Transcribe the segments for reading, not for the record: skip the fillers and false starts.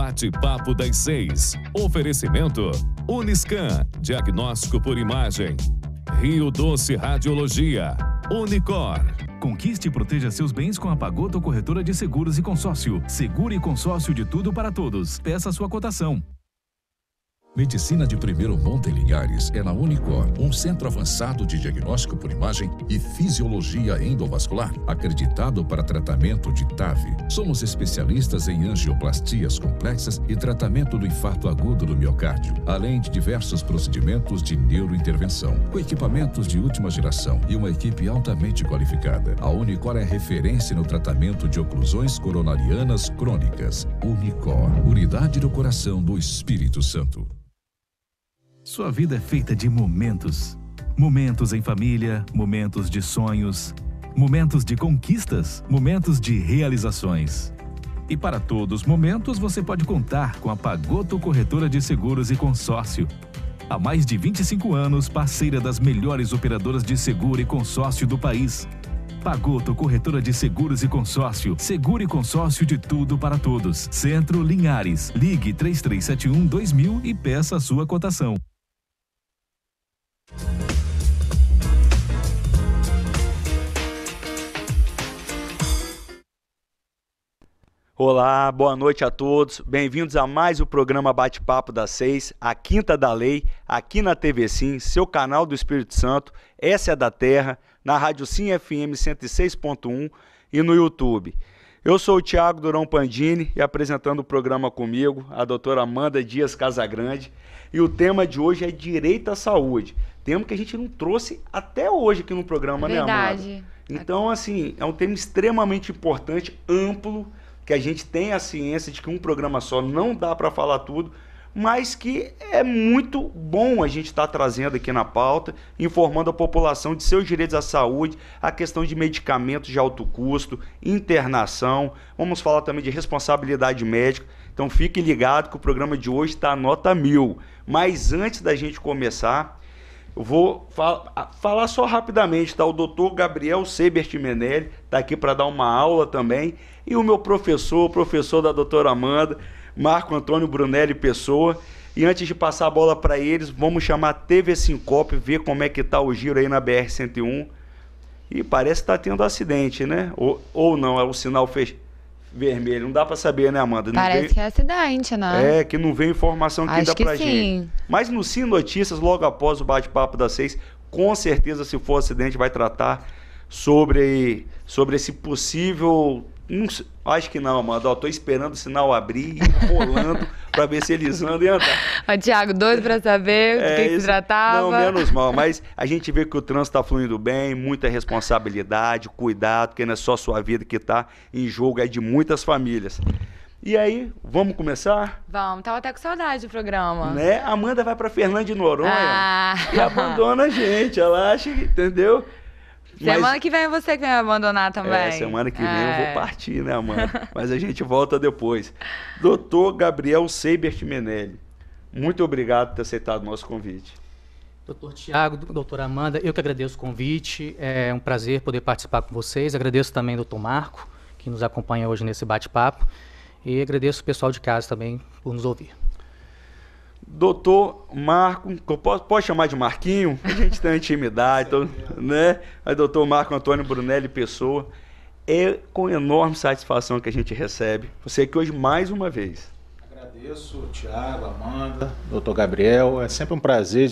Bate-papo das 6. Oferecimento Uniscan, diagnóstico por imagem. Rio Doce Radiologia. Unicor. Conquiste e proteja seus bens com a Pagoto Corretora de Seguros e Consórcio. Seguro e consórcio de tudo para todos. Peça sua cotação. Medicina de primeiro monte em Linhares é na Unicor, um centro avançado de diagnóstico por imagem e fisiologia endovascular, acreditado para tratamento de TAV. Somos especialistas em angioplastias complexas e tratamento do infarto agudo do miocárdio, além de diversos procedimentos de neurointervenção, com equipamentos de última geração e uma equipe altamente qualificada. A Unicor é referência no tratamento de oclusões coronarianas crônicas. Unicor, unidade do coração do Espírito Santo. Sua vida é feita de momentos. Momentos em família, momentos de sonhos, momentos de conquistas, momentos de realizações. E para todos os momentos você pode contar com a Pagoto Corretora de Seguros e Consórcio. Há mais de 25 anos, parceira das melhores operadoras de seguro e consórcio do país. Pagoto Corretora de Seguros e Consórcio. Seguro e consórcio de tudo para todos. Centro Linhares. Ligue 3371-2000 e peça a sua cotação. Olá, boa noite a todos. Bem-vindos a mais o programa Bate-Papo das 6, a Quinta da Lei, aqui na TV Sim, seu canal do Espírito Santo, essa é da Terra, na Rádio Sim FM 106.1 e no YouTube. Eu sou o Thiago Durão Pandini e apresentando o programa comigo, a doutora Amanda Dias Casagrande. E o tema de hoje é direito à saúde. Tema que a gente não trouxe até hoje aqui no programa, Verdade. Né, Amanda? Então, assim, é um tema extremamente importante, amplo, que a gente tem a ciência de que um programa só não dá para falar tudo, mas que é muito bom a gente estar trazendo aqui na pauta, informando a população de seus direitos à saúde, a questão de medicamentos de alto custo, internação, vamos falar também de responsabilidade médica. Então fique ligado que o programa de hoje está nota 1000. Mas antes da gente começar, eu vou falar só rapidamente, tá? O doutor Gabriel Seibert Menelli está aqui para dar uma aula também. E o meu professor, o professor da doutora Amanda, Marco Antônio Brunelli Pessoa. E antes de passar a bola para eles, vamos chamar a TV Sincope, ver como é que tá o giro aí na BR-101. E parece que está tendo acidente, né? Ou não, é o sinal vermelho. Não dá para saber, né, Amanda? Não Parece que é acidente, né? É, que não veio informação aqui ainda pra gente. Mas no Sim Notícias, logo após o Bate-Papo das 6, com certeza, se for acidente, vai tratar sobre esse possível... acho que não, Amanda. Ó, tô esperando o sinal abrir e enrolando para ver se eles andam e andar. Ó, Thiago, doido para saber do que se tratava. Não, menos mal. Mas a gente vê que o trânsito está fluindo bem, muita responsabilidade, cuidado, porque não é só sua vida que está em jogo, é de muitas famílias. E aí, vamos começar? Vamos, tava até com saudade do programa. Né? A Amanda vai para Fernando de Noronha e abandona a gente. Ela acha que, entendeu? Semana que vem é você que vai me abandonar também. Semana que vem eu vou partir, né, Amanda? Mas a gente volta depois. Doutor Gabriel Seibert Menelli, muito obrigado por ter aceitado o nosso convite. Doutor Thiago, doutora Amanda, eu que agradeço o convite. É um prazer poder participar com vocês. Agradeço também ao doutor Marco, que nos acompanha hoje nesse bate-papo. E agradeço o pessoal de casa também por nos ouvir. Doutor Marco, pode chamar de Marquinho? A gente tem intimidade, então, né? Aí, doutor Marco Antônio Brunelli Pessoa, é com enorme satisfação que a gente recebe você aqui hoje mais uma vez. Agradeço, Thiago, Amanda, doutor Gabriel. É sempre um prazer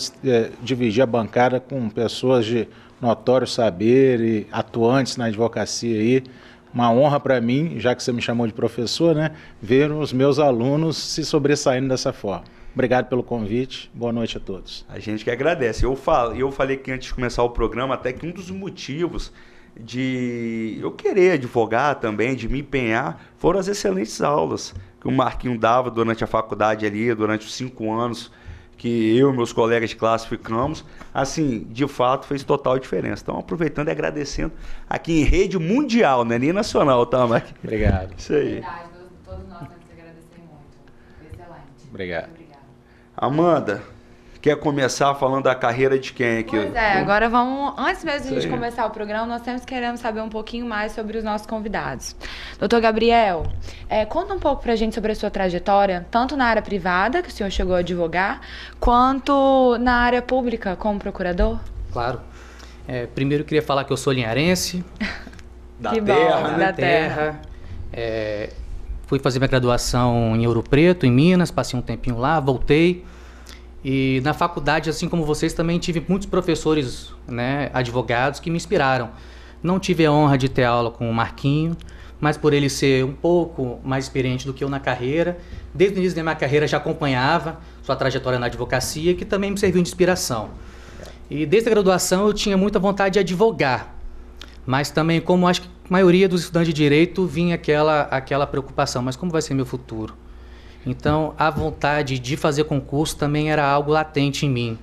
dividir a bancada com pessoas de notório saber e atuantes na advocacia aí. Uma honra para mim, já que você me chamou de professor, né? Ver os meus alunos se sobressaindo dessa forma. Obrigado pelo convite. Boa noite a todos. A gente que agradece. Eu falei que antes de começar o programa, até que um dos motivos de eu querer advogar também, de me empenhar, foram as excelentes aulas que o Marquinho dava durante a faculdade ali, durante os 5 anos que eu e meus colegas de classe ficamos. Assim, de fato, fez total diferença. Então, aproveitando e agradecendo aqui em rede mundial, não é nem nacional, tá, Marquinhos? Obrigado. Isso aí. Verdade, todos nós temos que agradecer muito. Excelente. Obrigado. Amanda, quer começar falando da carreira de quem aqui? Pois é, agora vamos... Antes mesmo de a gente começar o programa, nós sempre queremos saber um pouquinho mais sobre os nossos convidados. Doutor Gabriel, conta um pouco pra gente sobre a sua trajetória, tanto na área privada, que o senhor chegou a advogar, quanto na área pública como procurador. Claro. Primeiro eu queria falar que eu sou linharense. Da terra. Da terra. Fui fazer minha graduação em Ouro Preto, em Minas, passei um tempinho lá, voltei. E na faculdade, assim como vocês, também tive muitos professores, né, advogados que me inspiraram. Não tive a honra de ter aula com o Marquinho, mas por ele ser um pouco mais experiente do que eu na carreira, desde o início da minha carreira já acompanhava sua trajetória na advocacia, que também me serviu de inspiração. E desde a graduação eu tinha muita vontade de advogar, mas também, como acho que a maioria dos estudantes de direito, vinha aquela preocupação, mas como vai ser meu futuro? Então, a vontade de fazer concurso também era algo latente em mim.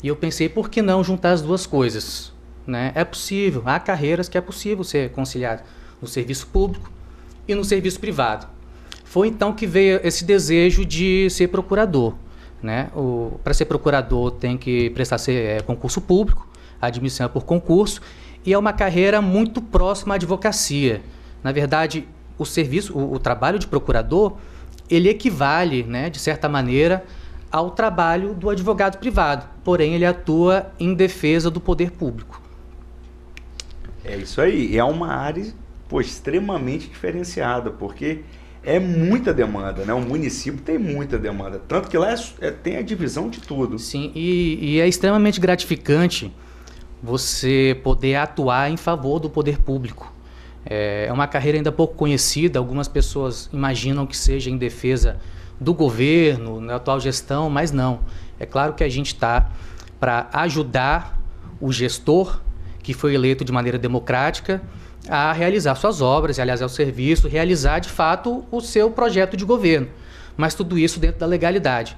E eu pensei, por que não juntar as duas coisas? Né? É possível, há carreiras que é possível ser conciliado no serviço público e no serviço privado. Foi então que veio esse desejo de ser procurador. Né? Para ser procurador tem que prestar concurso público, admissão é por concurso, e é uma carreira muito próxima à advocacia. Na verdade, o trabalho de procurador, ele equivale, né, de certa maneira, ao trabalho do advogado privado, porém ele atua em defesa do poder público. É isso aí, é uma área extremamente diferenciada, porque é muita demanda, né? O município tem muita demanda, tanto que lá tem a divisão de tudo. Sim, e é extremamente gratificante você poder atuar em favor do poder público. É uma carreira ainda pouco conhecida, algumas pessoas imaginam que seja em defesa do governo, na atual gestão, mas não. É claro que a gente está para ajudar o gestor, que foi eleito de maneira democrática, a realizar suas obras, realizar o serviço, realizar de fato o seu projeto de governo, mas tudo isso dentro da legalidade.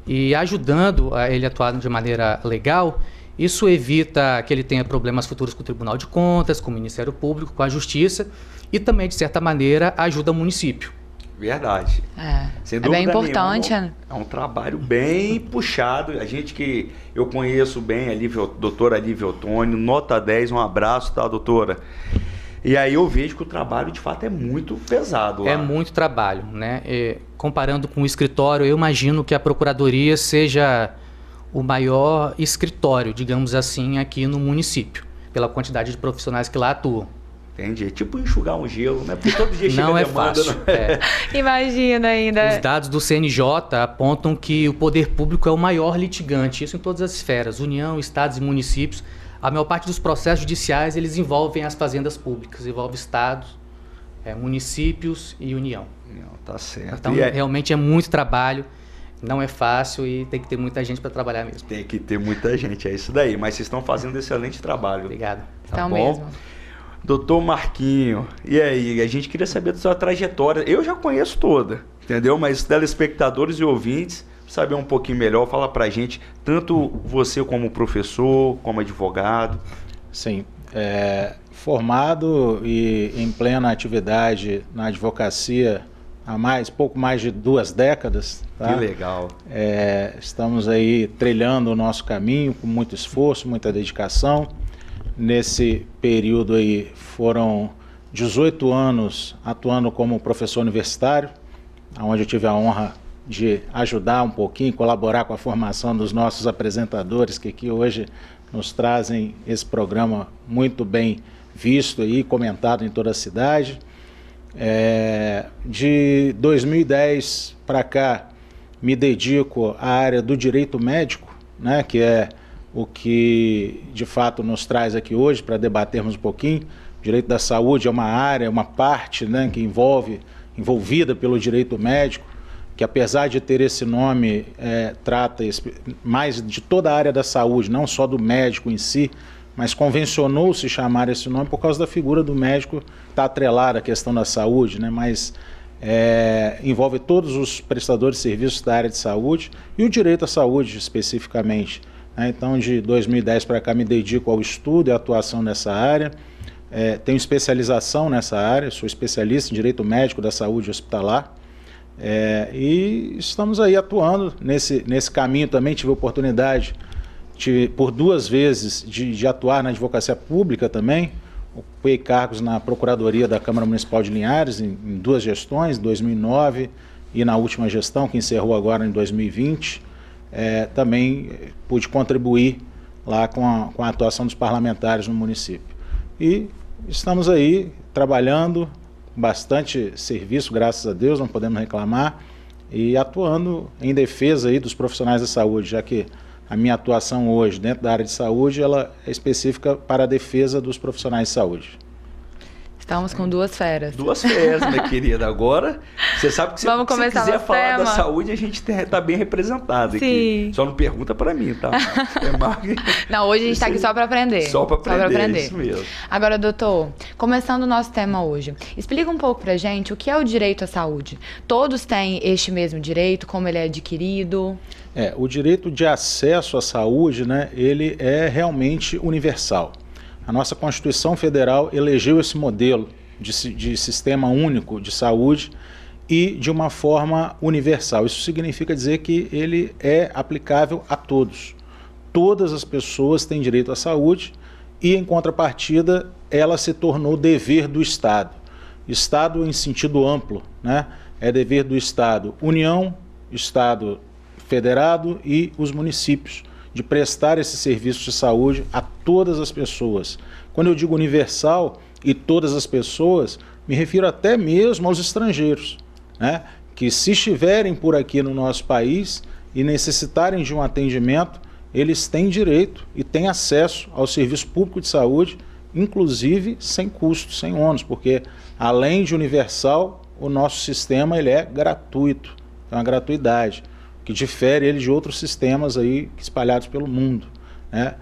E ajudando a ele atuar de maneira legal, isso evita que ele tenha problemas futuros com o Tribunal de Contas, com o Ministério Público, com a Justiça e também, de certa maneira, ajuda o município. Verdade. Sem dúvida bem importante. Nenhuma, é um trabalho bem puxado. A gente que eu conheço bem, doutora Alívia Ottoni, nota 10, um abraço, tá, doutora? E aí eu vejo que o trabalho, de fato, é muito pesado lá. É muito trabalho, né? Comparando com o escritório, eu imagino que a Procuradoria seja o maior escritório, digamos assim, aqui no município, pela quantidade de profissionais que lá atuam. Entendi. É tipo enxugar um gelo, né? Porque todo dia chega não é demanda, fácil. Imagina ainda. Os dados do CNJ apontam que o poder público é o maior litigante, isso em todas as esferas, União, estados e municípios. A maior parte dos processos judiciais, eles envolvem as fazendas públicas, envolve estados, municípios e União. Tá certo. Então, realmente é muito trabalho. Não é fácil e tem que ter muita gente para trabalhar mesmo. Tem que ter muita gente, é isso daí. Mas vocês estão fazendo excelente trabalho. Obrigado. Tá bom? Mesmo. Doutor Marquinho, e aí? A gente queria saber da sua trajetória. Eu já conheço toda, entendeu? Mas os telespectadores e ouvintes, saber um pouquinho melhor, fala pra gente, tanto você como professor, como advogado. Sim, formado e em plena atividade na advocacia há pouco mais de 2 décadas. Tá? Que legal. Estamos aí trilhando o nosso caminho com muito esforço, muita dedicação. Nesse período aí foram 18 anos atuando como professor universitário, onde eu tive a honra de ajudar um pouquinho, colaborar com a formação dos nossos apresentadores, que aqui hoje nos trazem esse programa muito bem visto e comentado em toda a cidade. De 2010 para cá, me dedico à área do direito médico, né, que é o que de fato nos traz aqui hoje para debatermos um pouquinho. O direito da saúde é uma área, uma parte, né, que envolvida pelo direito médico, que apesar de ter esse nome, trata mais de toda a área da saúde, não só do médico em si, mas convencionou-se chamar esse nome por causa da figura do médico que está atrelada à questão da saúde, né? Mas envolve todos os prestadores de serviços da área de saúde e o direito à saúde especificamente. Né? Então, de 2010 para cá, me dedico ao estudo e à atuação nessa área. Tenho especialização nessa área, sou especialista em direito médico da saúde hospitalar. E estamos aí atuando nesse caminho também. Tive a oportunidade, por 2 vezes, de atuar na advocacia pública também. Ocupei cargos na Procuradoria da Câmara Municipal de Linhares em 2 gestões, 2009 e na última gestão, que encerrou agora em 2020. Também pude contribuir lá com a atuação dos parlamentares no município. E estamos aí trabalhando, bastante serviço, graças a Deus, não podemos reclamar, e atuando em defesa aí dos profissionais da saúde, já que a minha atuação hoje dentro da área de saúde, ela é específica para a defesa dos profissionais de saúde. Estamos com 2 feras. 2 feras, minha querida. Agora, você sabe que se você quiser falar da saúde, a gente está bem representado aqui. Só não pergunta para mim, tá? Não, hoje a gente está aqui só para aprender. Só para aprender, isso mesmo. Agora, doutor, começando o nosso tema hoje, explica um pouco para gente o que é o direito à saúde. Todos têm este mesmo direito, como ele é adquirido? O direito de acesso à saúde, né, ele é realmente universal. A nossa Constituição Federal elegeu esse modelo de sistema único de saúde e de uma forma universal. Isso significa dizer que ele é aplicável a todos. Todas as pessoas têm direito à saúde e, em contrapartida, ela se tornou dever do Estado. Estado em sentido amplo, né? É dever do Estado, União, Estado Federado e os municípios, de prestar esse serviço de saúde a todas as pessoas. Quando eu digo universal e todas as pessoas, me refiro até mesmo aos estrangeiros, né? Que se estiverem por aqui no nosso país e necessitarem de um atendimento, eles têm direito e têm acesso ao serviço público de saúde, inclusive sem custo, sem ônus, porque além de universal, o nosso sistema ele é gratuito, é uma gratuidade, que difere ele de outros sistemas aí espalhados pelo mundo, né?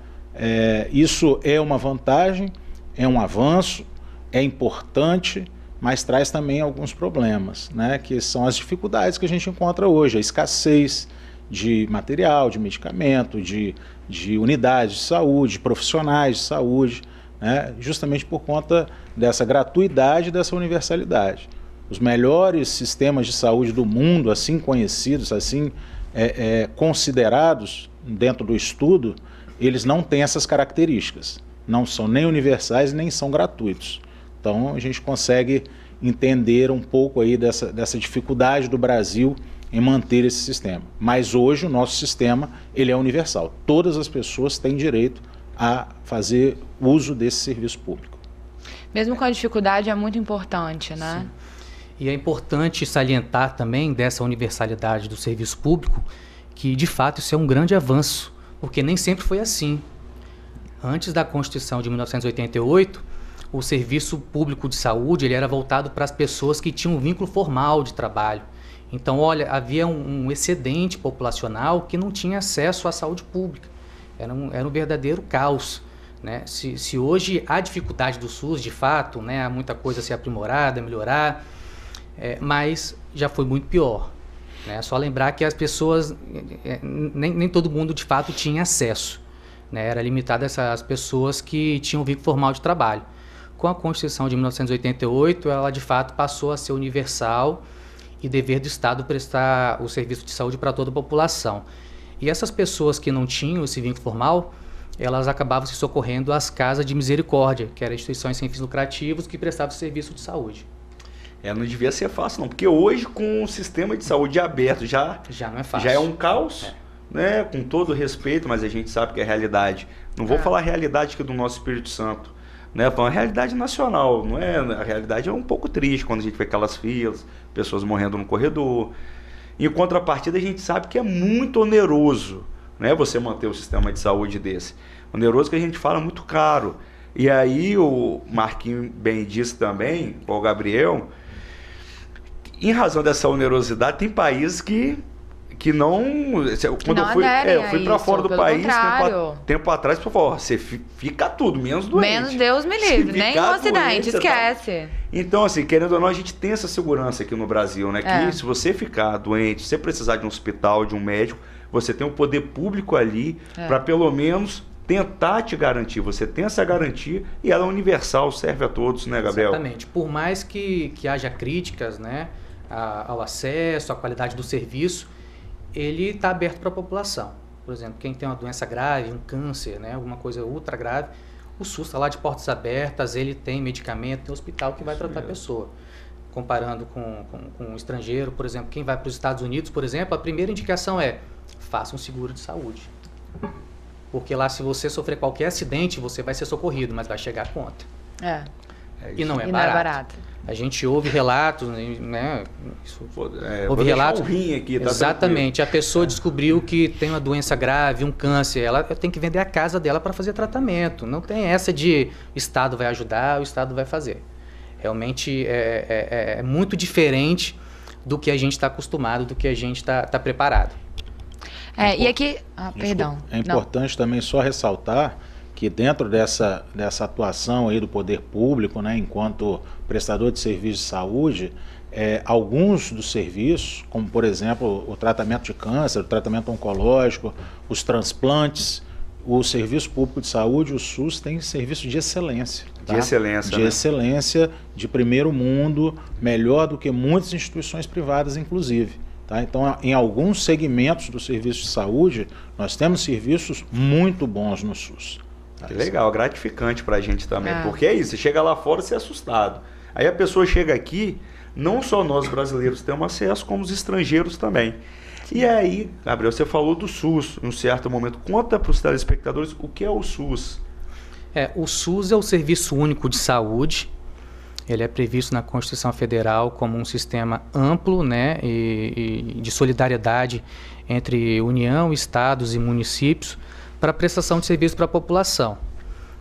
Isso é uma vantagem, é um avanço, é importante, mas traz também alguns problemas, né? Que são as dificuldades que a gente encontra hoje, a escassez de material, de medicamento, de unidades de saúde, de profissionais de saúde, né? Justamente por conta dessa gratuidade e dessa universalidade. Os melhores sistemas de saúde do mundo, assim conhecidos, assim considerados dentro do estudo, eles não têm essas características. Não são nem universais, nem são gratuitos. Então a gente consegue entender um pouco aí dessa dificuldade do Brasil em manter esse sistema. Mas hoje o nosso sistema ele é universal. Todas as pessoas têm direito a fazer uso desse serviço público. Mesmo com a dificuldade é muito importante, né? Sim. E é importante salientar também dessa universalidade do serviço público que, de fato, isso é um grande avanço, porque nem sempre foi assim. Antes da Constituição de 1988, o serviço público de saúde ele era voltado para as pessoas que tinham um vínculo formal de trabalho. Então, olha, havia um excedente populacional que não tinha acesso à saúde pública. Era um verdadeiro caos, né? Se hoje há dificuldade do SUS, de fato, né, há muita coisa a ser aprimorada, a melhorar, mas já foi muito pior, né? Só lembrar que as pessoas, nem todo mundo de fato tinha acesso, né? Era limitado às pessoas que tinham vínculo formal de trabalho. Com a Constituição de 1988, ela de fato passou a ser universal e dever do Estado prestar o serviço de saúde para toda a população. E essas pessoas que não tinham esse vínculo formal, elas acabavam se socorrendo às casas de misericórdia, que eram instituições sem fins lucrativos que prestavam serviço de saúde. Não devia ser fácil não, porque hoje com o sistema de saúde aberto já não é fácil. Já é um caos, né? Com todo respeito, mas a gente sabe que é a realidade. Não vou falar a realidade aqui do nosso Espírito Santo, né? Então, a realidade nacional, não é? A realidade é um pouco triste quando a gente vê aquelas filas, pessoas morrendo no corredor. Em contrapartida, a gente sabe que é muito oneroso, né? Você manter o sistema de saúde desse. Oneroso que a gente fala muito caro. E aí o Marquinhos bem disse também, o Gabriel, em razão dessa onerosidade, tem países que não... Quando eu fui para fora do país, tempo atrás, por favor, você fica tudo, menos doente. Menos Deus me livre, nem um acidente, esquece. Então, assim, querendo ou não, a gente tem essa segurança aqui no Brasil, né? Que se você ficar doente, se você precisar de um hospital, de um médico, você tem um poder público ali para pelo menos tentar te garantir. Você tem essa garantia e ela é universal, serve a todos, né, Gabriel? Exatamente. Por mais que haja críticas, né, ao acesso, à qualidade do serviço, ele está aberto para a população. Por exemplo, quem tem uma doença grave, um câncer, né, alguma coisa ultra grave, o SUS está lá de portas abertas, ele tem medicamento, tem hospital que vai tratar a pessoa. Comparando com um estrangeiro, por exemplo, quem vai para os Estados Unidos, por exemplo, a primeira indicação é faça um seguro de saúde. Porque lá, se você sofrer qualquer acidente, você vai ser socorrido, mas vai chegar a conta. E não é barato. A gente ouve relatos, né? Ouve relatos. Um rim aqui, tá exatamente. Tranquilo. A pessoa descobriu que tem uma doença grave, um câncer. Ela tem que vender a casa dela para fazer tratamento. Não tem essa de o Estado vai ajudar, o Estado vai fazer. Realmente é muito diferente do que a gente está acostumado, do que a gente está preparado. E aqui... perdão. É importante também só ressaltar que dentro dessa atuação aí do poder público, né, enquanto prestador de serviço de saúde, alguns dos serviços, como por exemplo o tratamento de câncer, o tratamento oncológico, os transplantes, o Serviço Público de Saúde, o SUS, tem serviço de excelência. Tá? De excelência, de excelência, de primeiro mundo, melhor do que muitas instituições privadas, inclusive. Tá? Então, em alguns segmentos do serviço de saúde, nós temos serviços muito bons no SUS. Tá? Que legal, gratificante para a gente também, porque é isso, você chega lá fora e você é assustado. Aí a pessoa chega aqui, não só nós brasileiros temos acesso, como os estrangeiros também. E aí, Gabriel, você falou do SUS em um certo momento. Conta para os telespectadores o que é o SUS. O SUS é o Serviço Único de Saúde. Ele é previsto na Constituição Federal como um sistema amplo, né, e de solidariedade entre União, Estados e municípios para a prestação de serviço para a população.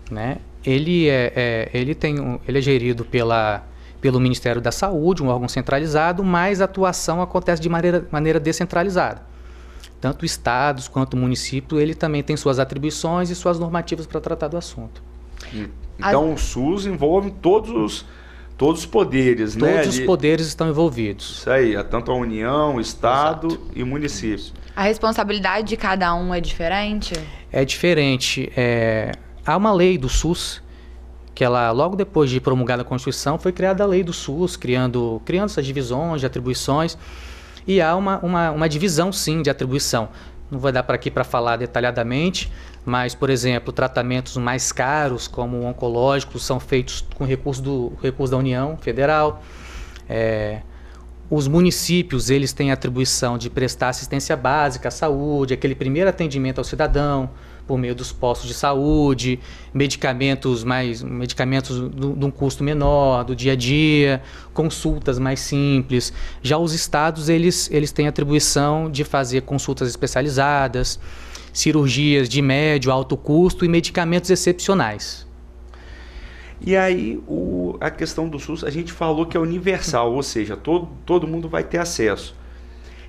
Né? Ele é gerido pelo Ministério da Saúde, um órgão centralizado, mas a atuação acontece de maneira descentralizada. Tanto estados quanto município, ele também tem suas atribuições e suas normativas para tratar do assunto. Então o SUS envolve todos os poderes, né? Todos os poderes estão envolvidos. Isso aí, tanto a União, o Estado e município. A responsabilidade de cada um é diferente? É diferente. Há uma lei do SUS, que ela, logo depois de promulgada a Constituição, foi criada a lei do SUS, criando essas divisões de atribuições, e há uma divisão, sim, de atribuição. Não vai dar para aqui para falar detalhadamente, mas, por exemplo, tratamentos mais caros, como oncológicos, são feitos com recurso da União Federal. Os municípios, eles têm a atribuição de prestar assistência básica à saúde, aquele primeiro atendimento ao cidadão, por meio dos postos de saúde, medicamentos de um custo menor, do dia a dia, consultas mais simples. Já os estados, eles têm a atribuição de fazer consultas especializadas, cirurgias de médio, alto custo e medicamentos excepcionais. E aí, a questão do SUS, a gente falou que é universal, ou seja, todo mundo vai ter acesso.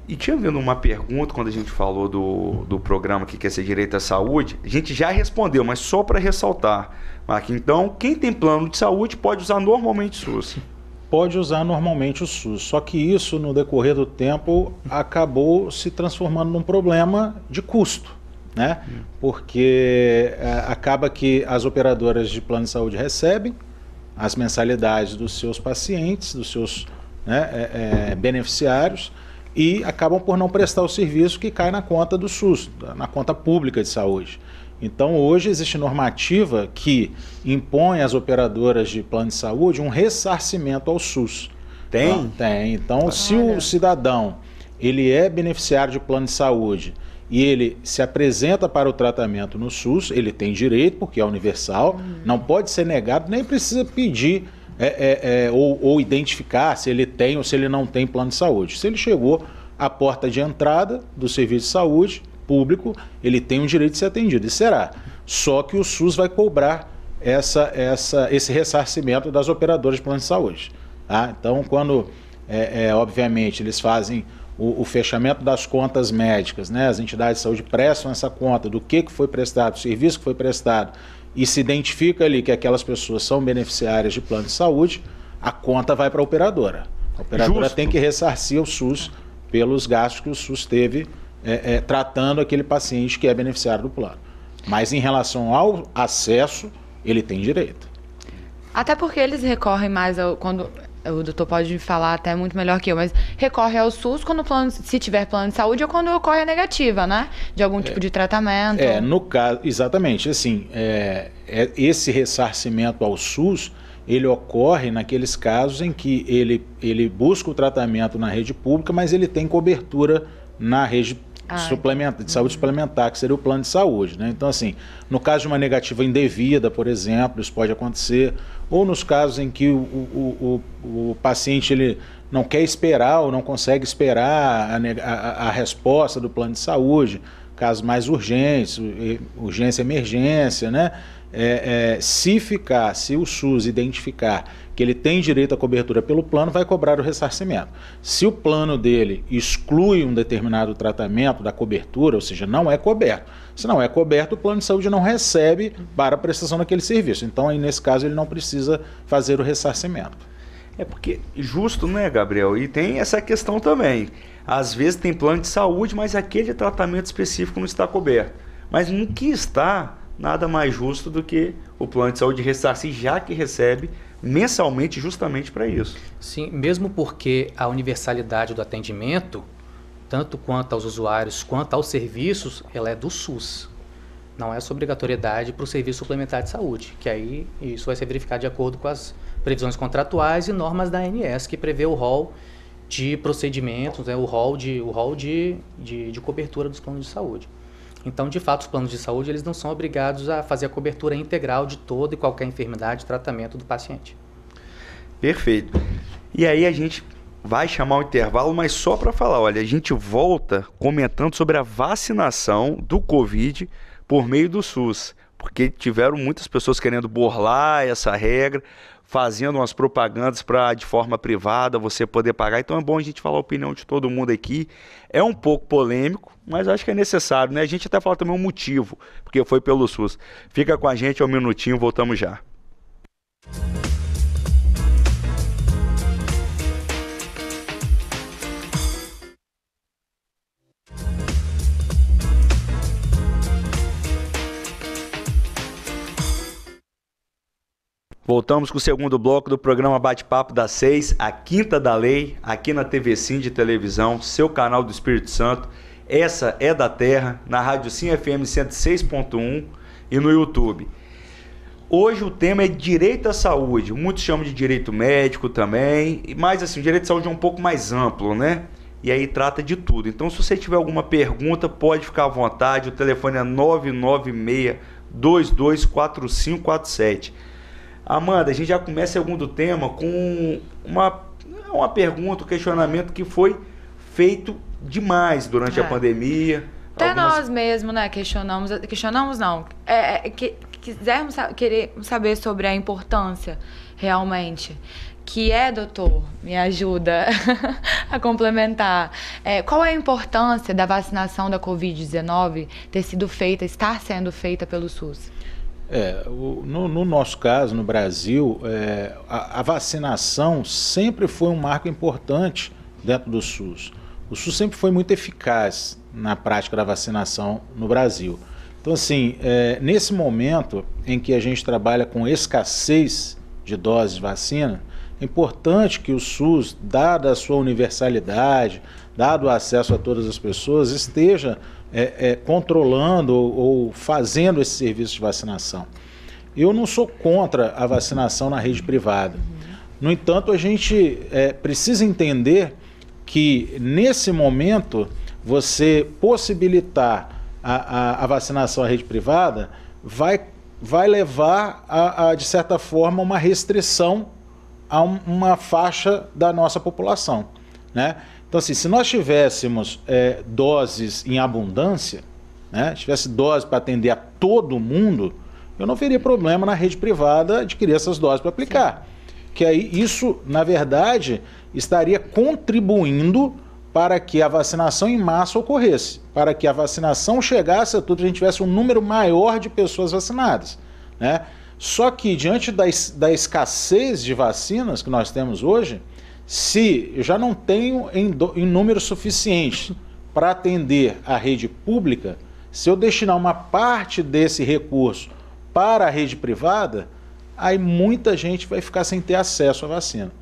E tinha vindo uma pergunta quando a gente falou do programa que quer ser direito à saúde, a gente já respondeu, mas só para ressaltar, Mark, então, quem tem plano de saúde pode usar normalmente o SUS? Pode usar normalmente o SUS, só que isso, no decorrer do tempo, acabou se transformando num problema de custo, né? Porque acaba que as operadoras de plano de saúde recebem as mensalidades dos seus pacientes, dos seus beneficiários, e acabam por não prestar o serviço que cai na conta do SUS, na conta pública de saúde. Então, hoje existe normativa que impõe às operadoras de plano de saúde um ressarcimento ao SUS. Tem? Tem. Então, se o cidadão ele é beneficiário de plano de saúde e ele se apresenta para o tratamento no SUS, ele tem direito, porque é universal, não pode ser negado, nem precisa pedir ou identificar se ele tem ou se ele não tem plano de saúde. Se ele chegou à porta de entrada do serviço de saúde público, ele tem o direito de ser atendido, e será. Só que o SUS vai cobrar esse ressarcimento das operadoras de plano de saúde. Tá? Então, quando, obviamente, eles fazem o fechamento das contas médicas, né? As entidades de saúde prestam essa conta do que foi prestado, o serviço que foi prestado, e se identifica ali que aquelas pessoas são beneficiárias de plano de saúde, a conta vai para a operadora. A operadora tem que ressarcir o SUS pelos gastos que o SUS teve tratando aquele paciente que é beneficiário do plano. Mas em relação ao acesso, ele tem direito. Até porque eles recorrem mais quando o doutor pode falar até muito melhor que eu, mas recorre ao SUS quando se tiver plano de saúde ou quando ocorre a negativa, né? De algum tipo de tratamento. No caso, exatamente, assim, esse ressarcimento ao SUS, ele ocorre naqueles casos em que ele busca o tratamento na rede pública, mas ele tem cobertura na rede de saúde suplementar, que seria o plano de saúde, né? Então, assim, no caso de uma negativa indevida, por exemplo, isso pode acontecer, ou nos casos em que o paciente ele não quer esperar ou não consegue esperar a resposta do plano de saúde, casos mais urgentes, urgência, emergência, né? Se o SUS identificar que ele tem direito à cobertura pelo plano, vai cobrar o ressarcimento. Se o plano dele exclui um determinado tratamento da cobertura, ou seja, não é coberto. Se não é coberto, o plano de saúde não recebe para a prestação daquele serviço. Então, aí, nesse caso, ele não precisa fazer o ressarcimento. Porque justo, né, Gabriel? E tem essa questão também. Às vezes tem plano de saúde, mas aquele tratamento específico não está coberto. Mas no que está, nada mais justo do que o plano de saúde ressarcir, já que recebe mensalmente justamente para isso. Sim, mesmo porque a universalidade do atendimento, tanto quanto aos usuários quanto aos serviços, ela é do SUS. Não é essa obrigatoriedade para o serviço suplementar de saúde, que aí isso vai ser verificado de acordo com as previsões contratuais e normas da ANS, que prevê o rol de procedimentos, o rol de cobertura dos planos de saúde. Então, de fato, os planos de saúde eles não são obrigados a fazer a cobertura integral de toda e qualquer enfermidade e tratamento do paciente. Perfeito. E aí a gente vai chamar o intervalo, mas só para falar, olha, a gente volta comentando sobre a vacinação do Covid por meio do SUS, porque tiveram muitas pessoas querendo burlar essa regra, fazendo umas propagandas para de forma privada você poder pagar. Então é bom a gente falar a opinião de todo mundo aqui. É um pouco polêmico, mas acho que é necessário, né? A gente até fala também um motivo, porque foi pelo SUS. Fica com a gente, um minutinho, voltamos já. Voltamos com o segundo bloco do programa Bate-Papo das 6, a Quinta da Lei, aqui na TV Sim de televisão, seu canal do Espírito Santo. Essa é da Terra, na Rádio Sim FM 106.1 e no YouTube. Hoje o tema é direito à saúde, muitos chamam de direito médico também, mas assim, o direito à saúde é um pouco mais amplo, né? E aí trata de tudo. Então, se você tiver alguma pergunta, pode ficar à vontade, o telefone é 996-224547. Amanda, a gente já começa o segundo tema com uma pergunta, um questionamento que foi feito demais durante a pandemia. Até nós mesmos, né, questionamos não, queremos saber sobre a importância realmente, que doutor, me ajuda a complementar, qual é a importância da vacinação da Covid-19 estar sendo feita pelo SUS? No nosso caso, no Brasil, a vacinação sempre foi um marco importante dentro do SUS. O SUS sempre foi muito eficaz na prática da vacinação no Brasil. Então, assim, nesse momento em que a gente trabalha com escassez de doses de vacina, é importante que o SUS, dada a sua universalidade, dado o acesso a todas as pessoas, esteja controlando ou fazendo esse serviço de vacinação. Eu não sou contra a vacinação na rede privada. No entanto, a gente precisa entender que, nesse momento, você possibilitar a vacinação à rede privada vai levar, de certa forma, uma restrição a uma faixa da nossa população, né? Então, assim, se nós tivéssemos doses em abundância, né, tivesse doses para atender a todo mundo, eu não veria problema na rede privada adquirir essas doses para aplicar. Sim. Que aí isso, na verdade, estaria contribuindo para que a vacinação em massa ocorresse, para que a vacinação chegasse a tudo, a gente tivesse um número maior de pessoas vacinadas, né? Só que, diante da escassez de vacinas que nós temos hoje, se eu já não tenho em número suficiente para atender a rede pública, se eu destinar uma parte desse recurso para a rede privada, aí muita gente vai ficar sem ter acesso à vacina.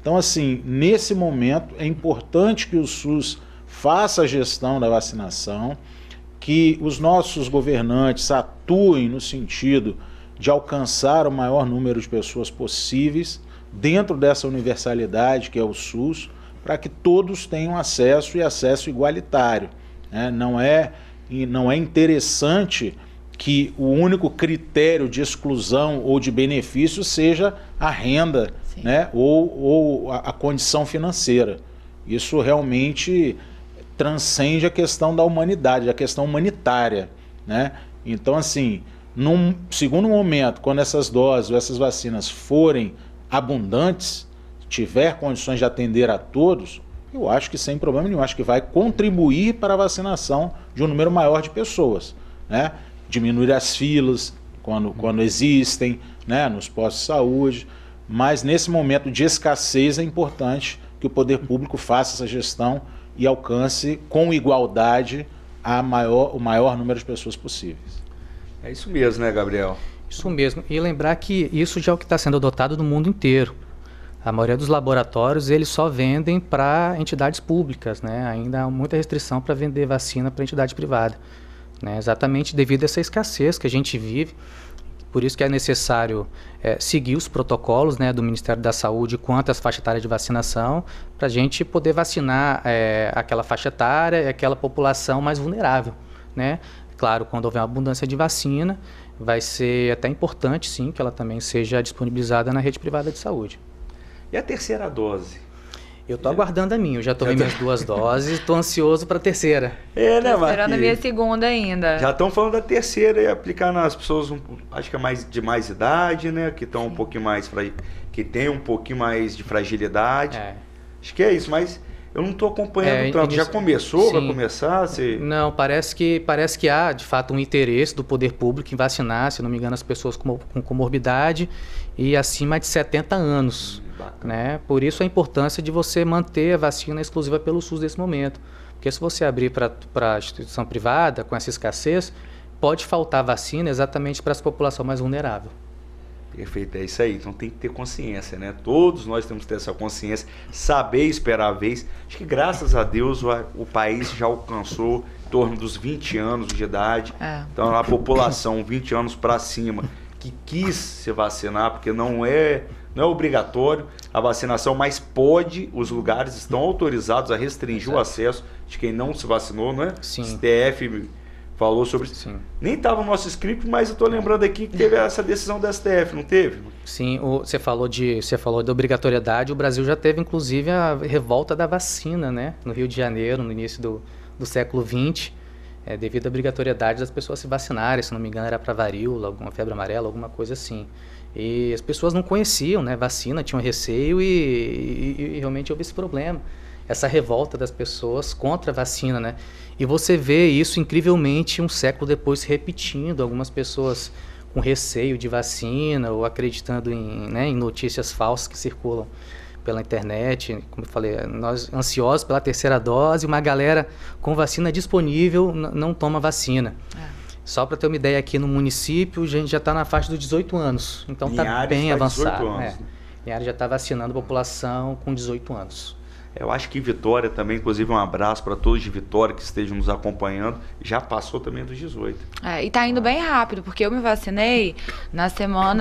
Então, assim, nesse momento é importante que o SUS faça a gestão da vacinação, que os nossos governantes atuem no sentido de alcançar o maior número de pessoas possíveis dentro dessa universalidade que é o SUS, para que todos tenham acesso e acesso igualitário, né? Não é interessante que o único critério de exclusão ou de benefício seja a renda, né? ou a condição financeira. Isso realmente transcende a questão da humanidade, a questão humanitária, né? Então, assim, num segundo momento, quando essas doses ou essas vacinas forem abundantes, tiver condições de atender a todos, eu acho que sem problema nenhum, acho que vai contribuir para a vacinação de um número maior de pessoas, né? Diminuir as filas quando existem, né, nos postos de saúde, mas nesse momento de escassez é importante que o poder público faça essa gestão e alcance com igualdade o maior número de pessoas possíveis. É isso mesmo, né, Gabriel? Isso mesmo. E lembrar que isso já é o que está sendo adotado no mundo inteiro. A maioria dos laboratórios, eles só vendem para entidades públicas, né? Ainda há muita restrição para vender vacina para entidade privada, né? Exatamente devido a essa escassez que a gente vive. Por isso que é necessário seguir os protocolos, né, do Ministério da Saúde quanto às faixas etárias de vacinação, para a gente poder vacinar aquela faixa etária e aquela população mais vulnerável, né? Claro, quando houver uma abundância de vacina, vai ser até importante, sim, que ela também seja disponibilizada na rede privada de saúde. E a terceira dose? Eu estou aguardando a minha, eu já tomei minhas 2 doses, estou ansioso para a terceira. É, né, Marquinhos? Esperando a minha segunda ainda. Já estão falando da terceira e aplicar nas pessoas, acho que é de mais idade, né? Que estão um pouquinho mais, que tem um pouquinho mais de fragilidade. Acho que é isso, mas eu não estou acompanhando tanto. Já começou? Sim. Vai começar? Não, parece que há, de fato, um interesse do poder público em vacinar, se não me engano, as pessoas com comorbidade e acima de 70 anos. Né? Por isso a importância de você manter a vacina exclusiva pelo SUS nesse momento. Porque se você abrir para a instituição privada, com essa escassez, pode faltar vacina exatamente para essa população mais vulnerável. Perfeito, é isso aí. Então tem que ter consciência, né? Todos nós temos que ter essa consciência, saber esperar a vez. Acho que graças a Deus o país já alcançou em torno dos 20 anos de idade. Então a população 20 anos para cima que quis se vacinar, porque não é obrigatório a vacinação, mas os lugares estão autorizados a restringir o acesso de quem não se vacinou, não é? Sim. O STF falou sobre isso. Nem estava no nosso script, mas eu estou lembrando aqui que teve essa decisão do STF, não teve? Sim, você falou da obrigatoriedade, o Brasil já teve inclusive a revolta da vacina, né? No Rio de Janeiro, no início do século XX, devido à obrigatoriedade das pessoas se vacinarem, se não me engano era para varíola, alguma febre amarela, alguma coisa assim. E as pessoas não conheciam, né, vacina, tinham receio e realmente houve esse problema, essa revolta das pessoas contra a vacina, né? E você vê isso incrivelmente um século depois se repetindo, algumas pessoas com receio de vacina ou acreditando em notícias falsas que circulam pela internet. Como eu falei, nós ansiosos pela terceira dose, uma galera com vacina disponível não toma vacina. Só para ter uma ideia, aqui no município, a gente já está na faixa dos 18 anos. Então está bem avançado. Linhares já está vacinando a população com 18 anos. Eu acho que Vitória também, inclusive um abraço para todos de Vitória que estejam nos acompanhando, já passou também dos 18. E está indo bem rápido, porque eu me vacinei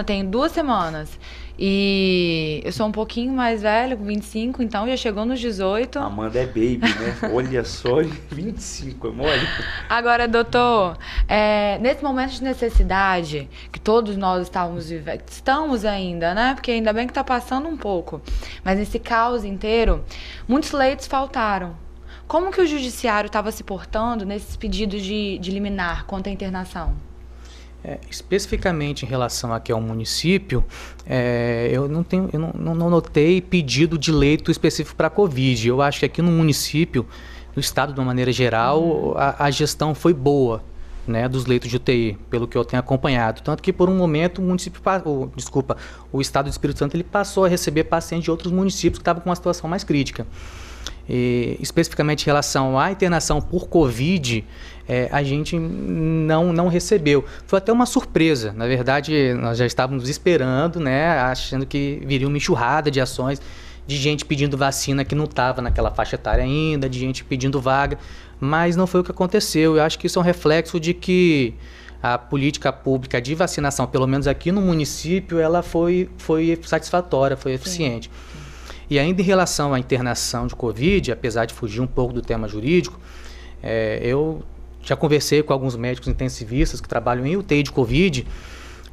tem 2 semanas. E eu sou um pouquinho mais velha, com 25, então já chegou nos 18. Amanda é baby, né? Olha só, 25, é mole. Agora, doutor, nesse momento de necessidade, que todos nós estamos ainda, né? Porque ainda bem que está passando um pouco. Mas nesse caos inteiro, muitos leitos faltaram. Como que o judiciário estava se portando nesses pedidos de liminar contra a internação? Especificamente em relação aqui ao município, eu não notei pedido de leito específico para a Covid. Eu acho que aqui no município, no estado de uma maneira geral, a gestão foi boa, né, dos leitos de UTI, pelo que eu tenho acompanhado. Tanto que por um momento o estado do Espírito Santo ele passou a receber pacientes de outros municípios que estavam com uma situação mais crítica. E, especificamente em relação à internação por Covid, a gente não recebeu. Foi até uma surpresa. Na verdade, nós já estávamos esperando, né, achando que viria uma enxurrada de ações de gente pedindo vacina que não estava naquela faixa etária ainda, de gente pedindo vaga, mas não foi o que aconteceu. Eu acho que isso é um reflexo de que a política pública de vacinação, pelo menos aqui no município, ela foi satisfatória, foi eficiente. Sim. E ainda em relação à internação de Covid, apesar de fugir um pouco do tema jurídico, eu já conversei com alguns médicos intensivistas que trabalham em UTI de Covid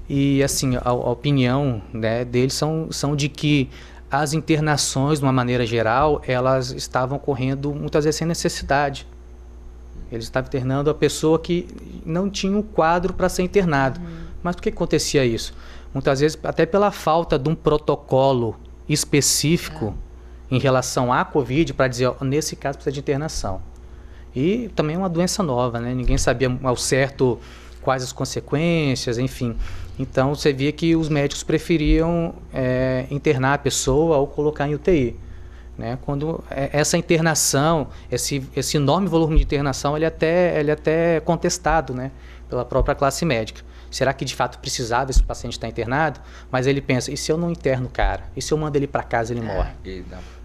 e, assim, a opinião, né, deles são de que as internações, de uma maneira geral, elas estavam ocorrendo muitas vezes sem necessidade. Eles estavam internando a pessoa que não tinha um quadro para ser internado. Mas por que acontecia isso? Muitas vezes até pela falta de um protocolo específico em relação à Covid para dizer, ó, nesse caso precisa de internação. E também é uma doença nova, né? Ninguém sabia ao certo quais as consequências, enfim. Então você via que os médicos preferiam internar a pessoa ou colocar em UTI. Né? Quando essa internação, esse enorme volume de internação, ele é até contestado, né, pela própria classe médica. Será que de fato precisava esse paciente estar internado? Mas ele pensa, e se eu não interno o cara? E se eu mando ele para casa, ele morre?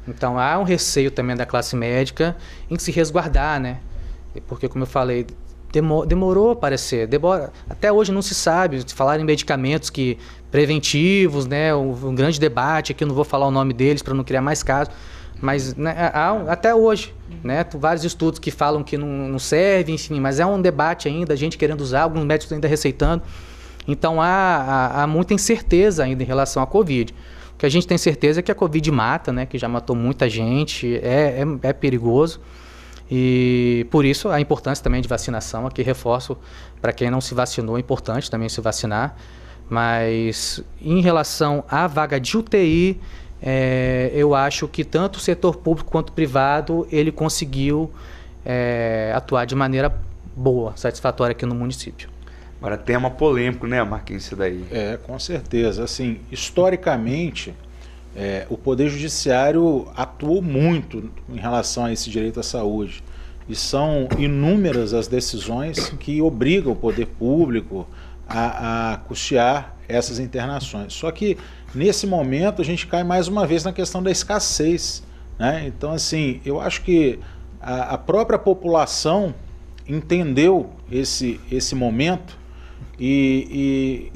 Então há um receio também da classe médica em se resguardar, né? Porque, como eu falei, demorou a aparecer. Até hoje não se sabe, se falar em medicamentos preventivos, né? Um grande debate, aqui eu não vou falar o nome deles para não criar mais casos. Mas, né, até hoje, né, vários estudos que falam que não serve, enfim, mas é um debate ainda, a gente querendo usar, alguns médicos ainda receitando. Então há muita incerteza ainda em relação à Covid. O que a gente tem certeza é que a Covid mata, né, que já matou muita gente, é perigoso. E por isso a importância também de vacinação, aqui reforço para quem não se vacinou, é importante também se vacinar. Mas em relação à vaga de UTI, eu acho que tanto o setor público quanto o privado, ele conseguiu atuar de maneira boa, satisfatória aqui no município. Agora, tema polêmico, né, Marquinhos, isso daí? Com certeza. Assim, historicamente, o Poder Judiciário atuou muito em relação a esse direito à saúde. E são inúmeras as decisões que obrigam o poder público a custear essas internações. Só que, nesse momento, a gente cai mais uma vez na questão da escassez, né? Então, assim, eu acho que a própria população entendeu esse momento e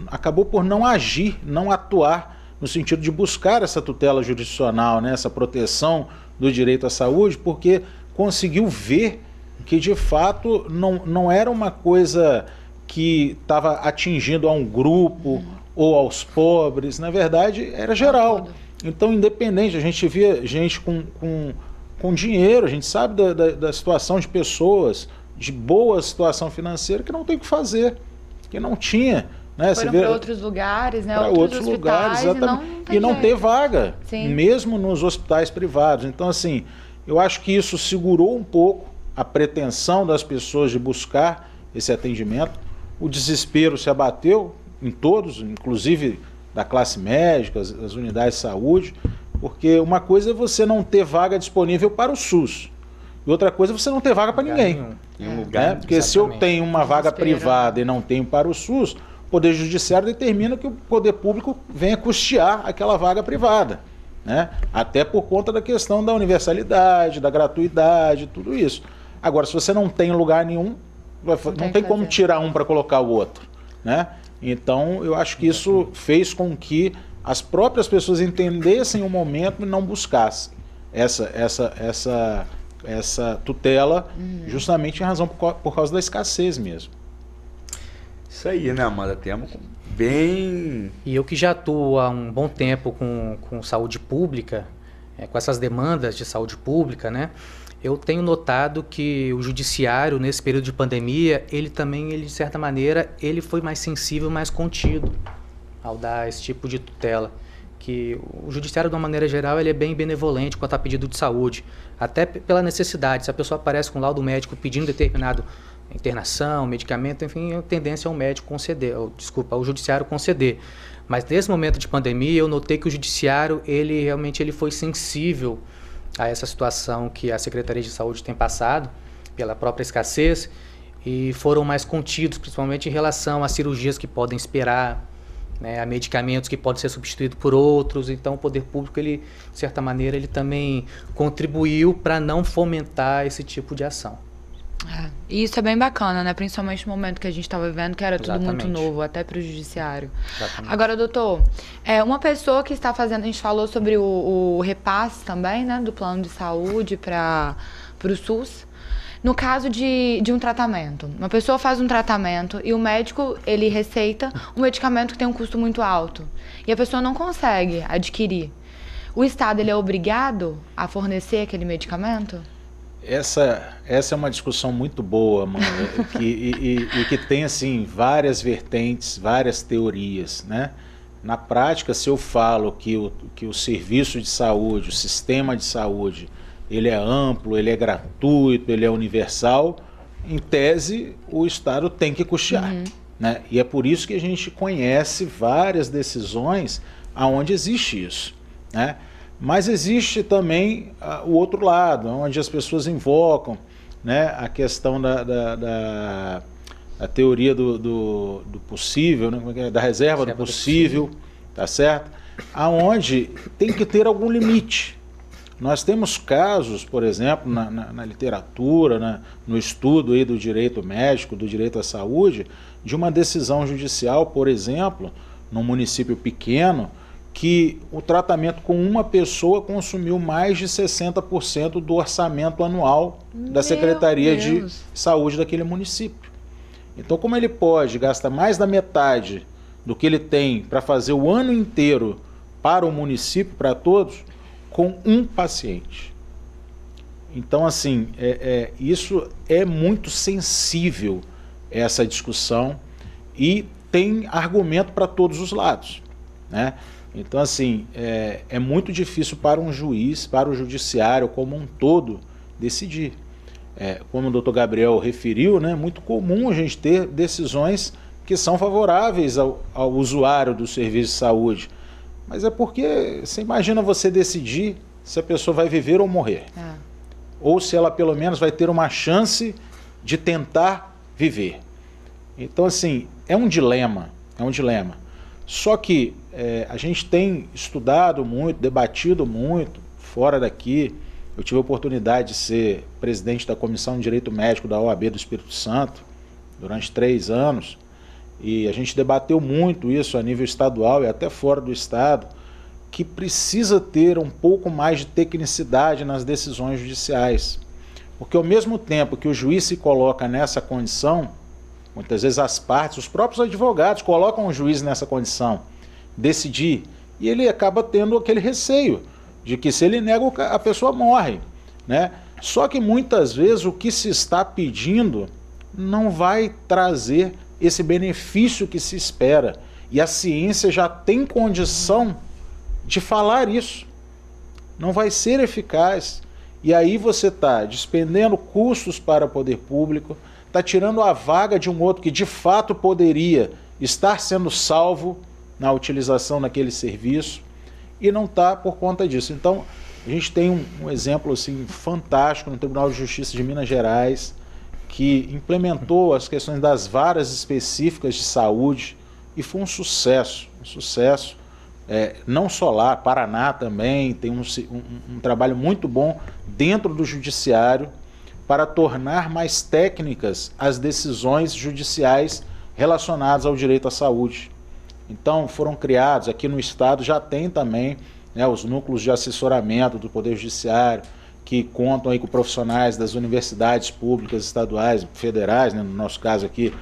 acabou por não agir, não atuar no sentido de buscar essa tutela jurisdicional, né? Essa proteção do direito à saúde, porque conseguiu ver que, de fato, não era uma coisa que estava atingindo a um grupo ou aos pobres. Na verdade, era geral. Então, independente, a gente via gente com dinheiro, a gente sabe da situação de pessoas de boa situação financeira que não tem o que fazer, que não tinha. Né? Foram para outros lugares, né? Para outros lugares, exatamente. E não ter vaga, sim, mesmo nos hospitais privados. Então, assim, eu acho que isso segurou um pouco a pretensão das pessoas de buscar esse atendimento. O desespero se abateu em todos, inclusive da classe médica, as unidades de saúde, porque uma coisa é você não ter vaga disponível para o SUS, e outra coisa é você não ter vaga para ninguém. Porque exatamente, se eu tenho uma vaga privada e não tenho para o SUS, o Poder Judiciário determina que o poder público venha custear aquela vaga privada, né? Até por conta da questão da universalidade, da gratuidade, tudo isso. Agora, se você não tem lugar nenhum, não tem como tirar um para colocar o outro, né? Então, eu acho que isso fez com que as próprias pessoas entendessem o momento e não buscassem essa tutela, justamente em razão por causa da escassez mesmo. Isso aí, né, Amanda? Temos bem... E eu que já atuo há um bom tempo com saúde pública, com essas demandas de saúde pública, né? Eu tenho notado que o judiciário, nesse período de pandemia, ele de certa maneira, ele foi mais sensível, mais contido ao dar esse tipo de tutela. Que o judiciário, de uma maneira geral, ele é bem benevolente quanto a pedido de saúde, até pela necessidade. Se a pessoa aparece com laudo médico pedindo determinado internação, medicamento, enfim, a tendência é o médico conceder, o judiciário conceder. Mas nesse momento de pandemia, eu notei que o judiciário, ele realmente foi sensível a essa situação que a Secretaria de Saúde tem passado, pela própria escassez, e foram mais contidos, principalmente em relação às cirurgias que podem esperar, né, a medicamentos que podem ser substituídos por outros. Então, o poder público, ele, de certa maneira, ele também contribuiu para não fomentar esse tipo de ação. E isso é bem bacana, né? Principalmente no momento que a gente estava vivendo, que era tudo Exatamente. muito novo, até para o judiciário. Exatamente. Agora, doutor, uma pessoa que está fazendo, a gente falou sobre o repasse também, né? Do plano de saúde para o SUS. No caso de um tratamento, uma pessoa faz um tratamento e o médico, ele receita um medicamento que tem um custo muito alto e a pessoa não consegue adquirir. O Estado, ele é obrigado a fornecer aquele medicamento? Essa é uma discussão muito boa, Amanda, e que tem assim várias vertentes, várias teorias, né? Na prática, se eu falo que o serviço de saúde, o sistema de saúde, ele é amplo, ele é gratuito, ele é universal, em tese o Estado tem que custear, né? E é por isso que a gente conhece várias decisões aonde existe isso, né? Mas existe também o outro lado, onde as pessoas invocam, né, a questão da teoria do possível, né, da reserva do possível, tá certo? Aonde tem que ter algum limite. Nós temos casos, por exemplo, na literatura, no estudo aí do direito médico, do direito à saúde, de uma decisão judicial, por exemplo, num município pequeno, que o tratamento com uma pessoa consumiu mais de 60% do orçamento anual da Secretaria de Saúde daquele município. Então, como ele pode gastar mais da metade do que ele tem para fazer o ano inteiro para o município, para todos, com um paciente? Então, assim, isso é muito sensível, essa discussão, e tem argumento para todos os lados, né? Então, assim, é muito difícil para um juiz, para o judiciário como um todo, decidir. Como o doutor Gabriel referiu, né, é muito comum a gente ter decisões que são favoráveis ao usuário do serviço de saúde. Mas é porque você imagina você decidir se a pessoa vai viver ou morrer. Ou se ela pelo menos vai ter uma chance de tentar viver. Então, assim, é um dilema, Só que a gente tem estudado muito, debatido muito, fora daqui. Eu tive a oportunidade de ser presidente da Comissão de Direito Médico da OAB do Espírito Santo durante 3 anos, e a gente debateu muito isso a nível estadual e até fora do estado, que precisa ter um pouco mais de tecnicidade nas decisões judiciais. Porque ao mesmo tempo que o juiz se coloca nessa condição, muitas vezes as partes, os próprios advogados colocam o juiz nessa condição, decidir, e ele acaba tendo aquele receio de que se ele nega, a pessoa morre, né? Só que muitas vezes o que se está pedindo não vai trazer esse benefício que se espera, e a ciência já tem condição de falar isso. Não vai ser eficaz, e aí você está despendendo custos para o poder público, está tirando a vaga de um outro que de fato poderia estar sendo salvo na utilização daquele serviço, e não está por conta disso. Então, a gente tem um exemplo assim, fantástico no Tribunal de Justiça de Minas Gerais, que implementou as questões das varas específicas de saúde, e foi um sucesso, não só lá, Paraná também tem um trabalho muito bom dentro do judiciário, para tornar mais técnicas as decisões judiciais relacionadas ao direito à saúde. Então, foram criados, aqui no estado já tem também, né, os núcleos de assessoramento do Poder Judiciário, que contam aí com profissionais das universidades públicas, estaduais, federais, né, no nosso caso aqui,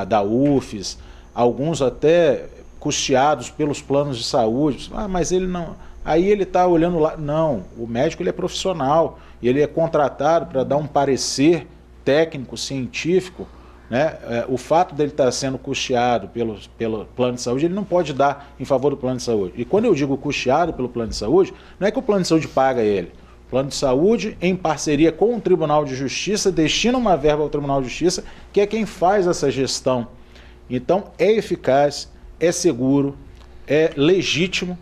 da UFES, alguns até custeados pelos planos de saúde. Mas ele não... Aí ele está olhando lá... Não, o médico ele é profissional, e ele é contratado para dar um parecer técnico, científico, né? O fato dele estar sendo custeado pelo plano de saúde, ele não pode dar em favor do plano de saúde. E quando eu digo custeado pelo plano de saúde, não é que o plano de saúde paga ele. O plano de saúde, em parceria com o Tribunal de Justiça, destina uma verba ao Tribunal de Justiça, que é quem faz essa gestão. Então, é eficaz, é seguro, é legítimo,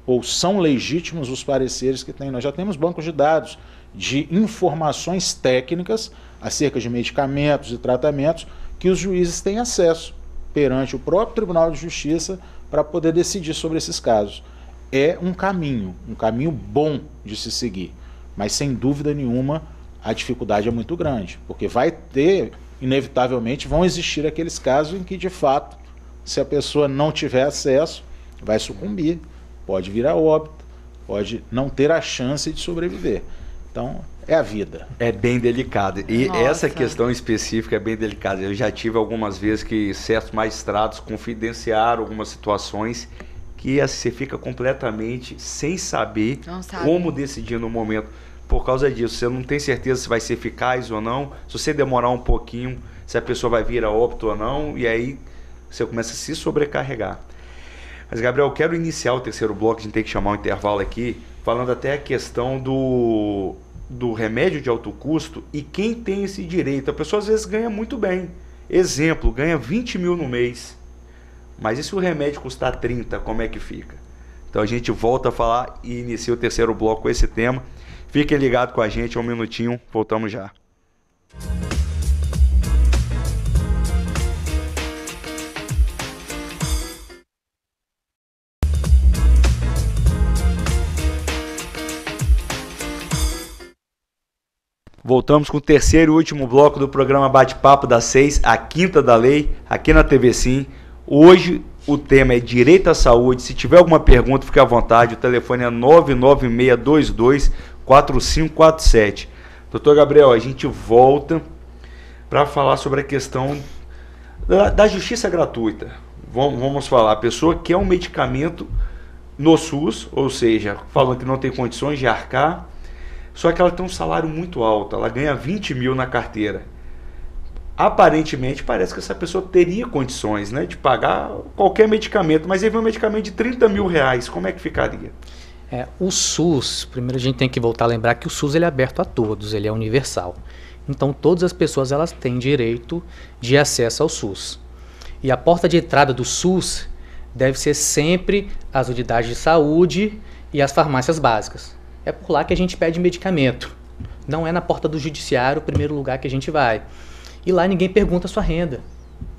ou são legítimos os pareceres que tem. Nós já temos bancos de dados de informações técnicas acerca de medicamentos e tratamentos que os juízes têm acesso perante o próprio Tribunal de Justiça para poder decidir sobre esses casos. É um caminho bom de se seguir, mas sem dúvida nenhuma a dificuldade é muito grande, porque vai ter, inevitavelmente, vão existir aqueles casos em que, de fato, se a pessoa não tiver acesso, vai sucumbir, pode vir a óbito, pode não ter a chance de sobreviver. Então, é a vida. É bem delicado. E Nossa. essa questão específica é bem delicada. Eu já tive algumas vezes que certos magistrados confidenciaram algumas situações que você fica completamente sem saber como decidir no momento. Por causa disso, você não tem certeza se vai ser eficaz ou não. Se você demorar um pouquinho, se a pessoa vai vir a óbito ou não. E aí você começa a se sobrecarregar. Mas, Gabriel, eu quero iniciar o terceiro bloco, a gente tem que chamar um intervalo aqui, falando até a questão do remédio de alto custo e quem tem esse direito. A pessoa às vezes ganha muito bem. Exemplo, ganha 20 mil no mês. Mas e se o remédio custar 30, como é que fica? Então a gente volta a falar e inicia o terceiro bloco com esse tema. Fiquem ligados com a gente, um minutinho, voltamos já. Voltamos com o terceiro e último bloco do programa Bate-Papo das 6, a quinta da lei, aqui na TV Sim. Hoje o tema é direito à saúde. Se tiver alguma pergunta, fique à vontade. O telefone é 996224547. Doutor Gabriel, a gente volta para falar sobre a questão da justiça gratuita. Vamos falar, a pessoa quer um medicamento no SUS, ou seja, falando que não tem condições de arcar, só que ela tem um salário muito alto, ela ganha 20 mil na carteira. Aparentemente parece que essa pessoa teria condições, né, de pagar qualquer medicamento, mas aí vem um medicamento de 30 mil reais, como é que ficaria? O SUS, primeiro a gente tem que voltar a lembrar que o SUS ele é aberto a todos, ele é universal. Então todas as pessoas elas têm direito de acesso ao SUS. E a porta de entrada do SUS deve ser sempre as unidades de saúde e as farmácias básicas. É por lá que a gente pede medicamento. Não é na porta do judiciário o primeiro lugar que a gente vai. E lá ninguém pergunta a sua renda.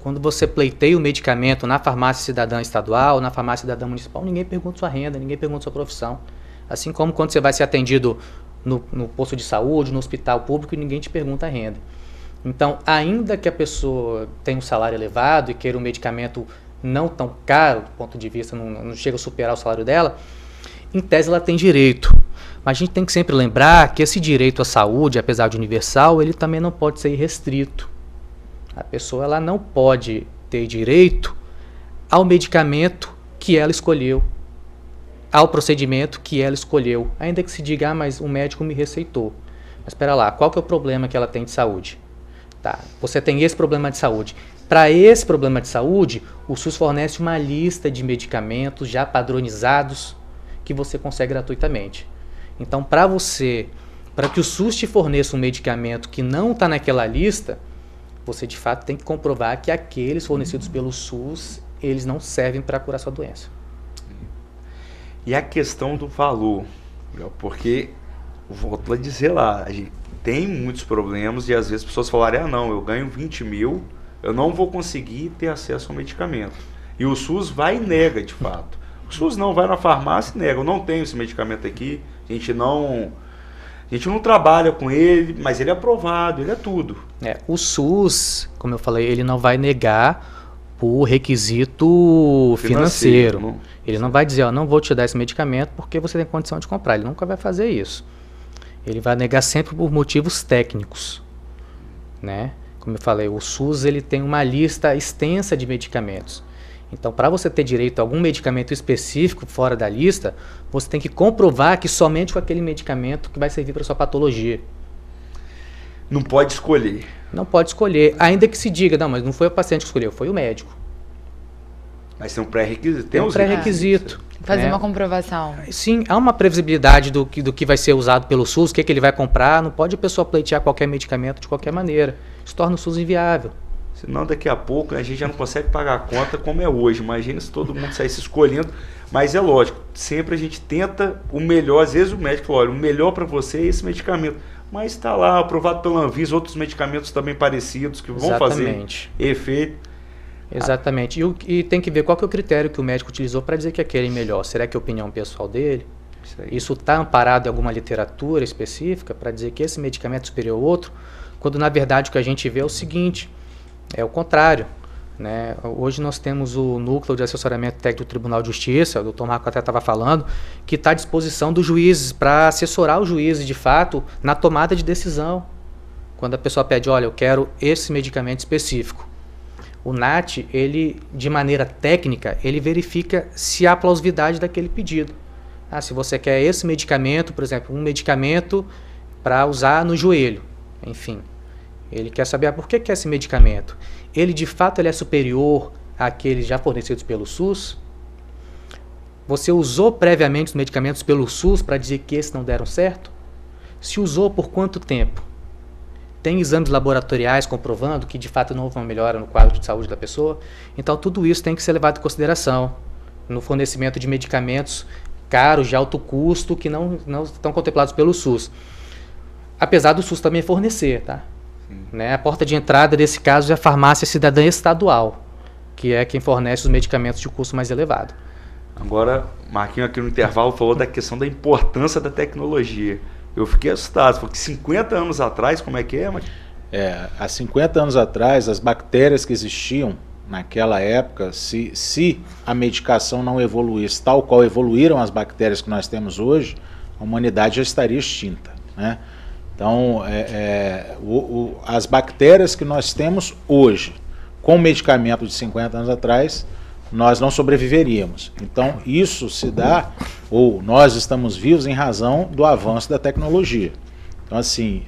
Quando você pleiteia o medicamento na farmácia cidadã estadual, na farmácia cidadã municipal, ninguém pergunta a sua renda, ninguém pergunta a sua profissão. Assim como quando você vai ser atendido no posto de saúde, no hospital público, ninguém te pergunta a renda. Então, ainda que a pessoa tenha um salário elevado e queira um medicamento não tão caro, do ponto de vista, não chega a superar o salário dela, em tese ela tem direito. Mas a gente tem que sempre lembrar que esse direito à saúde, apesar de universal, ele também não pode ser irrestrito. A pessoa ela não pode ter direito ao medicamento que ela escolheu, ao procedimento que ela escolheu. Ainda que se diga, mas o médico me receitou. Mas espera lá, qual que é o problema que ela tem de saúde? Tá, você tem esse problema de saúde. Para esse problema de saúde, o SUS fornece uma lista de medicamentos já padronizados que você consegue gratuitamente. Então, para que o SUS te forneça um medicamento que não está naquela lista, você de fato tem que comprovar que aqueles fornecidos pelo SUS, eles não servem para curar sua doença. E a questão do valor, porque, volto a dizer lá, a gente tem muitos problemas e às vezes as pessoas falarem, não, eu ganho 20 mil, eu não vou conseguir ter acesso ao medicamento. E o SUS vai e nega, de fato. O SUS não vai na farmácia e nega, eu não tenho esse medicamento aqui, a gente não trabalha com ele, mas ele é aprovado, ele é tudo. O SUS, como eu falei, ele não vai negar por requisito financeiro. Não. Ele não vai dizer, não vou te dar esse medicamento porque você tem condição de comprar. Ele nunca vai fazer isso. Ele vai negar sempre por motivos técnicos, né? Como eu falei, o SUS ele tem uma lista extensa de medicamentos. Então, para você ter direito a algum medicamento específico fora da lista, você tem que comprovar que somente com aquele medicamento que vai servir para sua patologia. Não pode escolher. Não pode escolher, ainda que se diga, não, mas não foi o paciente que escolheu, foi o médico. Mas tem um pré-requisito. Tem um pré-requisito. Fazer uma comprovação. Sim, há uma previsibilidade do que vai ser usado pelo SUS, o que ele vai comprar. Não pode a pessoa pleitear qualquer medicamento de qualquer maneira. Isso torna o SUS inviável. Senão daqui a pouco a gente já não consegue pagar a conta como é hoje. Imagina se todo mundo saísse escolhendo. Mas é lógico, sempre a gente tenta o melhor. Às vezes o médico fala, olha, o melhor para você é esse medicamento. Mas está lá, aprovado pela Anvisa, outros medicamentos também parecidos que vão fazer efeito. Exatamente. E tem que ver qual que é o critério que o médico utilizou para dizer que aquele é melhor. Será que é a opinião pessoal dele? Isso está amparado em alguma literatura específica para dizer que esse medicamento é superior ao outro, quando na verdade o que a gente vê é o seguinte, é o contrário. Né? Hoje nós temos o Núcleo de Assessoramento Técnico do Tribunal de Justiça, o Dr. Marco até estava falando, que está à disposição dos juízes para assessorar os juízes de fato na tomada de decisão. Quando a pessoa pede, olha, eu quero esse medicamento específico. O NAT, ele, de maneira técnica, ele verifica se há plausibilidade daquele pedido. Se você quer esse medicamento, por exemplo, um medicamento para usar no joelho, enfim. Ele quer saber por que esse medicamento. Ele, de fato, ele é superior àqueles já fornecidos pelo SUS? Você usou previamente os medicamentos pelo SUS para dizer que esses não deram certo? Se usou, por quanto tempo? Tem exames laboratoriais comprovando que, de fato, não houve uma melhora no quadro de saúde da pessoa? Então, tudo isso tem que ser levado em consideração no fornecimento de medicamentos caros, de alto custo, que não estão contemplados pelo SUS. Apesar do SUS também fornecer, tá? Né? A porta de entrada, nesse caso, é a farmácia cidadã estadual, que é quem fornece os medicamentos de custo mais elevado. Agora, Marquinhos aqui no intervalo falou da questão da importância da tecnologia. Eu fiquei assustado, porque 50 anos atrás, como é que é? Há 50 anos atrás, as bactérias que existiam naquela época, se a medicação não evoluísse tal qual evoluíram as bactérias que nós temos hoje, a humanidade já estaria extinta, né? Então, as bactérias que nós temos hoje, com o medicamento de 50 anos atrás, nós não sobreviveríamos. Então, isso se dá, ou nós estamos vivos em razão do avanço da tecnologia. Então, assim,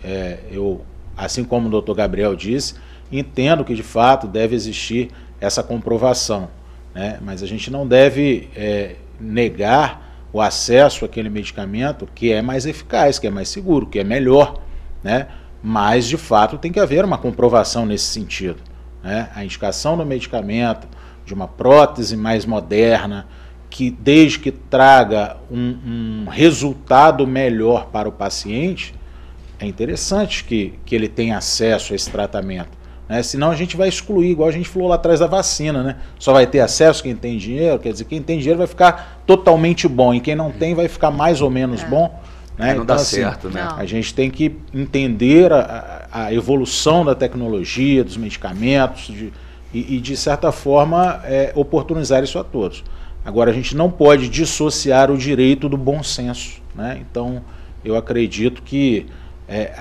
assim como o Dr. Gabriel disse, entendo que, de fato, deve existir essa comprovação, né? Mas a gente não deve negar o acesso àquele medicamento que é mais eficaz, que é mais seguro, que é melhor, né? Mas, de fato, tem que haver uma comprovação nesse sentido, né? A indicação do medicamento, de uma prótese mais moderna, que desde que traga um resultado melhor para o paciente, é interessante que ele tenha acesso a esse tratamento, né? Senão a gente vai excluir, igual a gente falou lá atrás da vacina, né? Só vai ter acesso quem tem dinheiro, quer dizer, quem tem dinheiro vai ficar totalmente bom, e quem não tem vai ficar mais ou menos bom, né? Não dá certo, né? A gente tem que entender a evolução da tecnologia, dos medicamentos, e de certa forma oportunizar isso a todos. Agora, a gente não pode dissociar o direito do bom senso, né? Então, eu acredito que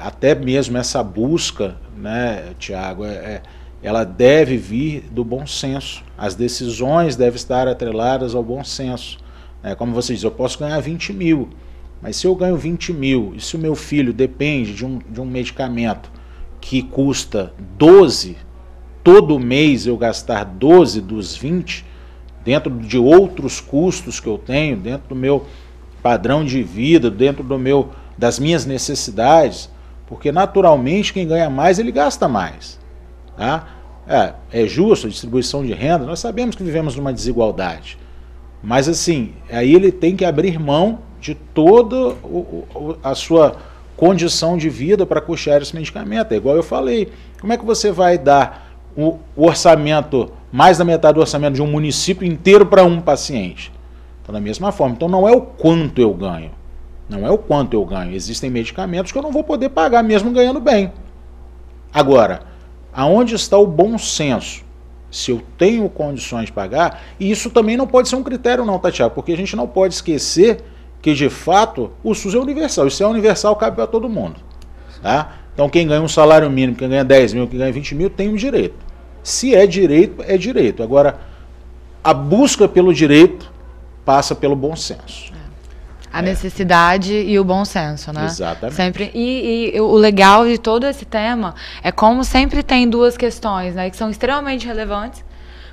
até mesmo essa busca, né, Tiago, ela deve vir do bom senso. As decisões devem estar atreladas ao bom senso. Como você diz, eu posso ganhar 20 mil, mas se eu ganho 20 mil e se o meu filho depende de um medicamento que custa 12, todo mês eu gastar 12 dos 20, dentro de outros custos que eu tenho, dentro do meu padrão de vida, dentro das minhas necessidades, porque naturalmente quem ganha mais, ele gasta mais, tá? É justo a distribuição de renda, nós sabemos que vivemos numa desigualdade, mas assim, aí ele tem que abrir mão de toda a sua condição de vida para custear esse medicamento. É igual eu falei, como é que você vai dar o orçamento, mais da metade do orçamento de um município inteiro para um paciente? Então, da mesma forma, então não é o quanto eu ganho, não é o quanto eu ganho, existem medicamentos que eu não vou poder pagar mesmo ganhando bem. Agora, aonde está o bom senso? Se eu tenho condições de pagar, e isso também não pode ser um critério não, tá, Tiago? Porque a gente não pode esquecer que, de fato, o SUS é universal. Isso é universal, cabe para todo mundo, tá? Então, quem ganha um salário mínimo, quem ganha 10 mil, quem ganha 20 mil, tem um direito. Se é direito, é direito. Agora, a busca pelo direito passa pelo bom senso. A necessidade e o bom senso, né? Exatamente. Sempre. E o legal de todo esse tema é como sempre tem duas questões, né, que são extremamente relevantes,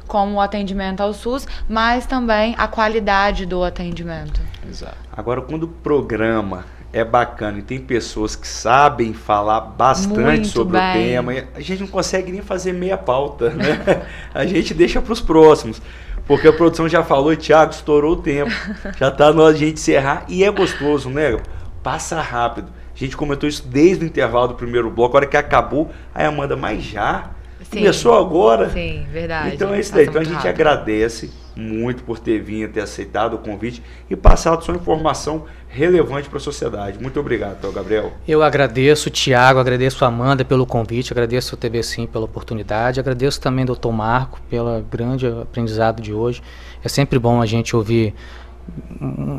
como o atendimento ao SUS, mas também a qualidade do atendimento. Exato. Agora, quando o programa é bacana e tem pessoas que sabem falar bastante Muito sobre bem. o tema, a gente não consegue nem fazer meia pauta, né? A gente deixa para os próximos. Porque a produção já falou, e Tiago, estourou o tempo. Já está na hora de a gente encerrar. E é gostoso, né? Passa rápido. A gente comentou isso desde o intervalo do primeiro bloco. A hora que acabou, aí Amanda, mas já? Começou agora. Sim, verdade. Então é isso daí. Então a gente agradece muito por ter vindo, ter aceitado o convite e passado sua informação relevante para a sociedade. Muito obrigado, doutor Gabriel. Eu agradeço, Tiago, agradeço a Amanda pelo convite, agradeço o TV Sim pela oportunidade, agradeço também ao doutor Marco pelo grande aprendizado de hoje. É sempre bom a gente ouvir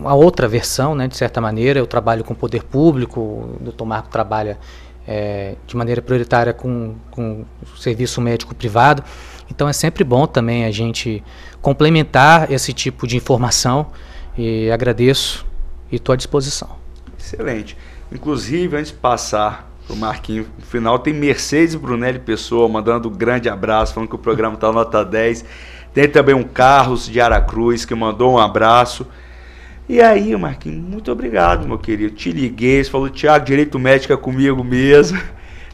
a outra versão, né, de certa maneira. Eu trabalho com o poder público, o doutor Marco trabalha de maneira prioritária com o serviço médico privado. Então é sempre bom também a gente complementar esse tipo de informação e agradeço e estou à disposição. Excelente. Inclusive, antes de passar para o Marquinhos, no final tem Mercedes Brunelli Pessoa mandando um grande abraço, falando que o programa está nota 10. Tem também um Carlos de Aracruz que mandou um abraço. E aí, Marquinhos, muito obrigado, meu querido. Te liguei, você falou, Tiago, direito médico é comigo mesmo.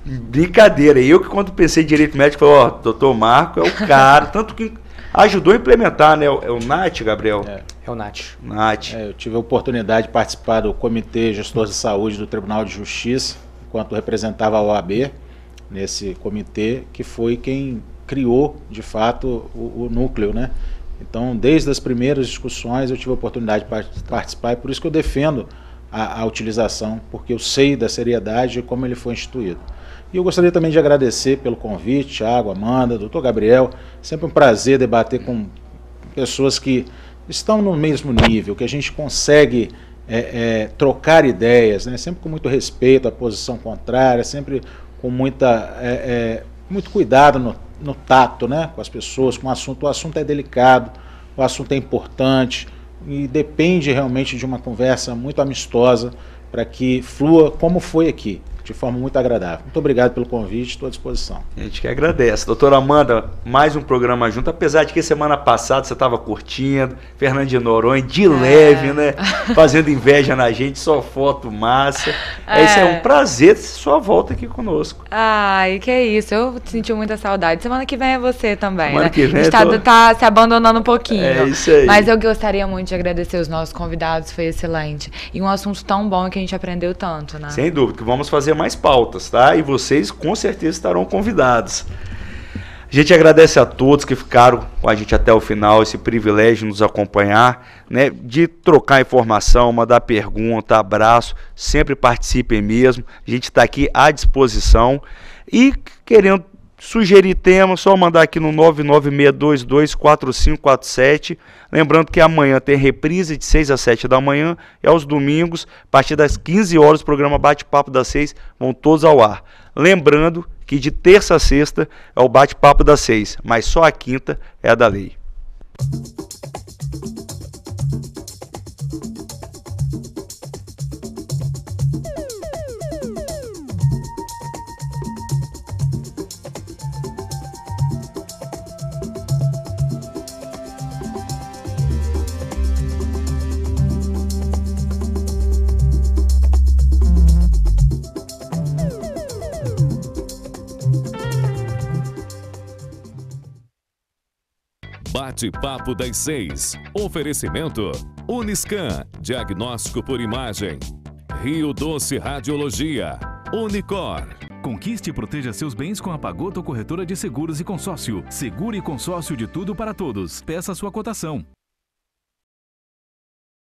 Brincadeira. Eu que quando pensei em direito médico, falei, doutor Marco é o cara, tanto que ajudou a implementar, né? É o NAT, Gabriel? É o NAT. Eu tive a oportunidade de participar do Comitê Gestor de Saúde do Tribunal de Justiça, enquanto representava a OAB nesse comitê, que foi quem criou, de fato, o núcleo, né? Então, desde as primeiras discussões, eu tive a oportunidade de participar, e por isso que eu defendo a utilização, porque eu sei da seriedade e como ele foi instituído. E eu gostaria também de agradecer pelo convite, Tiago, Amanda, doutor Gabriel. Sempre um prazer debater com pessoas que estão no mesmo nível, que a gente consegue trocar ideias, né? Sempre com muito respeito à posição contrária, sempre com muito cuidado no tato, né? Com as pessoas, com o assunto. O assunto é delicado, o assunto é importante e depende realmente de uma conversa muito amistosa para que flua como foi aqui, de forma muito agradável. Muito obrigado pelo convite, estou à disposição. A gente que agradece. Doutora Amanda, mais um programa junto, apesar de que semana passada você estava curtindo, Fernandinho Noronha, de leve, né? Fazendo inveja na gente, só foto massa. Isso é um prazer sua volta aqui conosco. Ai, que isso, eu senti muita saudade. Semana que vem é você também, semana né? Que vem a gente tá se abandonando um pouquinho. É isso aí. Mas eu gostaria muito de agradecer os nossos convidados, foi excelente. E um assunto tão bom que a gente aprendeu tanto, né? Sem dúvida, que vamos fazer mais pautas, tá? E vocês com certeza estarão convidados. A gente agradece a todos que ficaram com a gente até o final, esse privilégio de nos acompanhar, né? De trocar informação, mandar pergunta, abraço, sempre participem mesmo. A gente está aqui à disposição e querendo sugerir temas, só mandar aqui no 996224547. Lembrando que amanhã tem reprise de 6 às 7 da manhã e aos domingos, a partir das 15 horas, o programa Bate-Papo das 6 vão todos ao ar. Lembrando que de terça a sexta é o Bate-Papo das 6, mas só a quinta é a da lei. Bate-Papo das 6. Oferecimento Uniscan, diagnóstico por imagem. Rio Doce Radiologia. Unicor. Conquiste e proteja seus bens com a Pagoto Corretora de Seguros e Consórcio. Seguro e consórcio de tudo para todos. Peça sua cotação.